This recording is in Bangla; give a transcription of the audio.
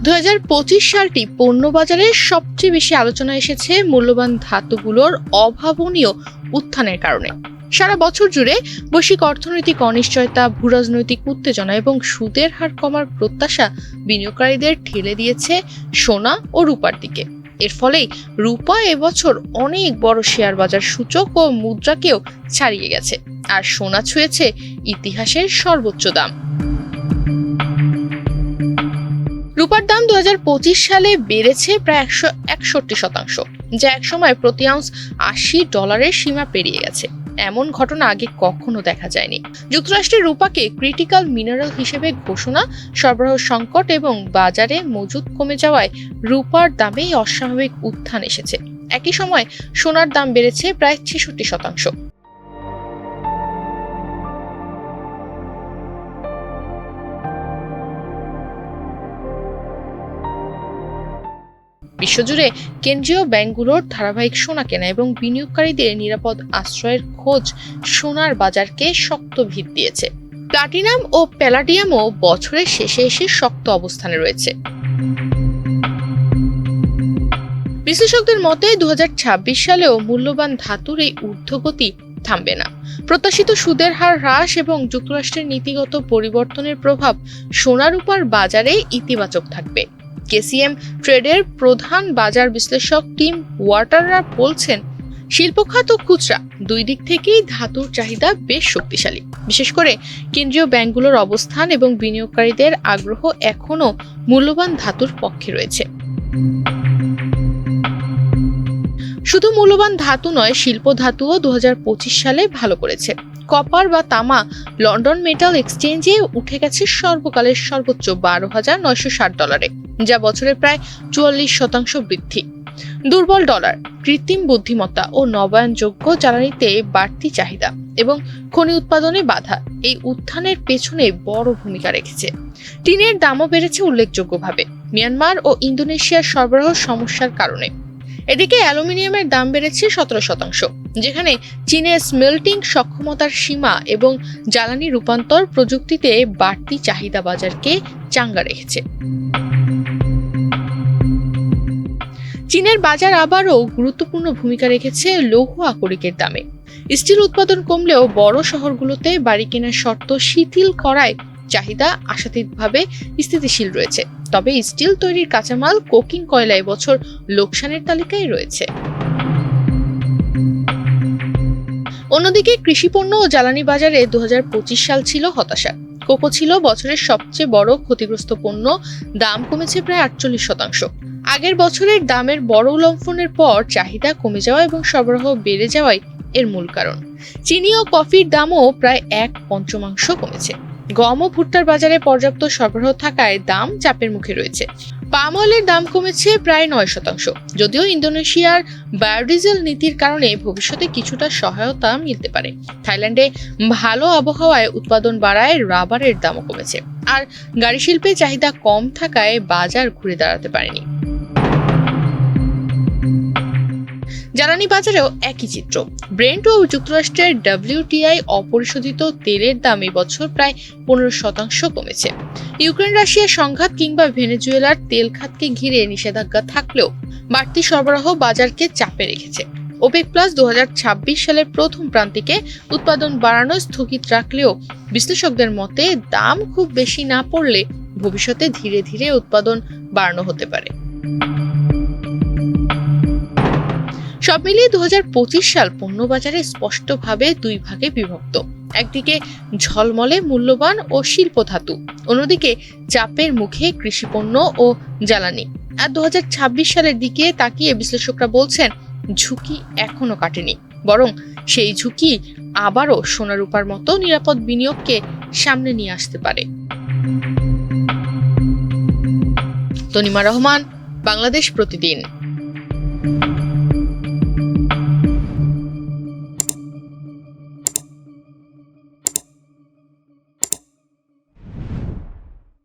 2025 সালটি পণ্য বাজারে সবচেয়ে বেশি আলোচনা এসেছে মূল্যবান ধাতুগুলোর অভাবনীয় উত্থানের কারণে। সারা বছর জুড়ে বৈশ্বিক অর্থনৈতিক অনিশ্চয়তা, ভূরাজনৈতিক উত্তেজনা এবং সুদের হার কমার প্রত্যাশা বিনিয়োগকারীদের ঠেলে দিয়েছে সোনা ও রূপার দিকে। এর ফলেই রূপা এবছর অনেক বড় শেয়ার বাজার সূচক ও মুদ্রাকেও ছাড়িয়ে গেছে, আর সোনা ছুঁয়েছে ইতিহাসের সর্বোচ্চ দাম। রূপার দাম 2025 সালে বেড়েছে প্রায় 161%, যা একসময় প্রতি আউন্স $80 সীমা পেরিয়ে গেছে। এমন ঘটনা আগে কখনো দেখা যায়নি। যুক্তরাষ্ট্রের রূপাকে ক্রিটিক্যাল মিনারেল হিসেবে ঘোষণা, সরবরাহ সংকট এবং বাজারে মজুদ কমে যাওয়ায় রূপার দামে অস্বাভাবিক উত্থান এসেছে। একই সময় সোনার দাম বেড়েছে প্রায় 66%। বিশ্বজুড়ে কেন্দ্রীয় ব্যাংকগুলোর ধারাবাহিক সোনা কেনা এবং বিনিয়োগকারীদের নিরাপদ আশ্রয়ের খোঁজ সোনার বাজারকে শক্ত ভিত দিয়েছে। প্লাটিনাম ও প্যালাডিয়ামও বছরের শেষে এসে শক্ত অবস্থানে রয়েছে। বিশ্লেষকদের মতে 2026 সালেও মূল্যবান ধাতুর এই ঊর্ধ্বগতি থামবে না। প্রত্যাশিত সুদের হার হ্রাস এবং যুক্তরাষ্ট্রের নীতিগত পরিবর্তনের প্রভাব সোনা রূপার বাজারে ইতিবাচক থাকবে। কেসিএম ট্রেডের প্রধান বাজার বিশ্লেষক টিম ওয়াটাররা বলছেন, শিল্প খাত ও খুচরা দুই দিক থেকেই ধাতুর চাহিদা বেশ শক্তিশালী। বিশেষ করে কেন্দ্রীয় ব্যাংকগুলোর অবস্থান এবং বিনিয়োগকারীদের আগ্রহ এখনও মূল্যবান ধাতুর পক্ষে রয়েছে। শুধু মূল্যবান ধাতু নয়, শিল্প ধাতুও 2025 সালে ভালো করেছে। কপার বা তামা লন্ডন মেটাল এক্সচেঞ্জে উঠে গেছে সর্বকালের সর্বোচ্চ $12,960, যা বছরে প্রায় 44% বৃদ্ধি। দুর্বল ডলার, কৃত্রিম বুদ্ধিমত্তা ও নবায়নযোগ্য জ্বালানিতে বাড়তি চাহিদা এবং খনি উৎপাদনে বাধা এই উত্থানের পেছনে বড় ভূমিকা রেখেছে। টিনের দামও বেড়েছে উল্লেখযোগ্যভাবে মিয়ানমার ও ইন্দোনেশিয়ার সরবরাহ সমস্যার কারণে। এদিকে অ্যালুমিনিয়ামের দাম বেড়েছে 17%, যেখানে চীনের স্মেল্টিং সক্ষমতার সীমা এবং জ্বালানি রূপান্তর প্রযুক্তিতে বাড়তি চাহিদা বাজারকে চাঙ্গা রেখেছে। চীনের বাজার আবারও গুরুত্বপূর্ণ ভূমিকা রেখেছে লৌহ আকরিকের দামে। স্টিল উৎপাদন কমলেও বড় শহরগুলোতে বাড়ি কেনার শর্ত শিথিল করায় চাহিদা আশাতীতভাবে স্থিতিশীল রয়েছে। তবে স্টিল তৈরির কাঁচামাল কোকিং কয়লা এবছর লোকসানের তালিকায় রয়েছে। অন্যদিকে কৃষিপণ্য ও জ্বালানি বাজারে 2025 সাল ছিল হতাশা। কোকো ছিল বছরের সবচেয়ে বড় ক্ষতিগ্রস্ত পণ্য, দাম কমেছে প্রায় 48%। আগের বছরের দামের বড় উল্লম্ফনের পর চাহিদা কমে যাওয়া এবং সরবরাহ বেড়ে যাওয়াই এর মূল কারণ। চিনি ও কফির দামও প্রায় 1/5 কমেছে। গম ও ভুট্টার বাজারে পর্যাপ্ত সরবরাহ থাকায় দাম চাপের মুখে রয়েছে। পাম অয়েলের দাম কমেছে প্রায় 9%, যদিও ইন্দোনেশিয়ার বায়োডিজেল নীতির কারণে ভবিষ্যতে কিছুটা সহায়তা মিলতে পারে। থাইল্যান্ডে ভালো আবহাওয়ায় উৎপাদন বাড়ায় রাবারের দামও কমেছে, আর গাড়ি শিল্পে চাহিদা কম থাকায় বাজার ঘুরে দাঁড়াতে পারেনি। জ্বালানি বাজারেও একই চিত্র। ব্রেন্ট ও যুক্তরাষ্ট্রের WTI অপরিশোধিত তেলের দাম এবছর প্রায় 15% কমেছে। ইউক্রেন রাশিয়া সংঘাত কিংবা ভেনেজুয়েলার তেল খাতকে ঘিরে নিষেধাজ্ঞা থাকলেও বাড়তি সরবরাহ বাজারকে চাপে রেখেছে। ওপেক প্লাস 2026 সালের প্রথম প্রান্তিকে উৎপাদন বাড়ানো স্থগিত রাখলেও বিশ্লেষকদের মতে দাম খুব বেশি না পড়লে ভবিষ্যতে ধীরে ধীরে উৎপাদন বাড়ানো হতে পারে। সব মিলিয়ে 2025 সাল পণ্য বাজারে স্পষ্টভাবে দুই ভাগে বিভক্ত। একদিকে ঝলমলে মূল্যবান ও শিল্প ধাতু, অন্যদিকে চাপের মুখে কৃষিপণ্য ও জ্বালানি। আর 2026 সালের দিকে তাকিয়ে বিশ্লেষকরা বলছেন, ঝুঁকি এখনো কাটেনি, বরং সেই ঝুঁকি আবারও সোনা রূপার মতো নিরাপদ বিনিয়োগকে সামনে নিয়ে আসতে পারে। তনিমা রহমান, বাংলাদেশ প্রতিদিন।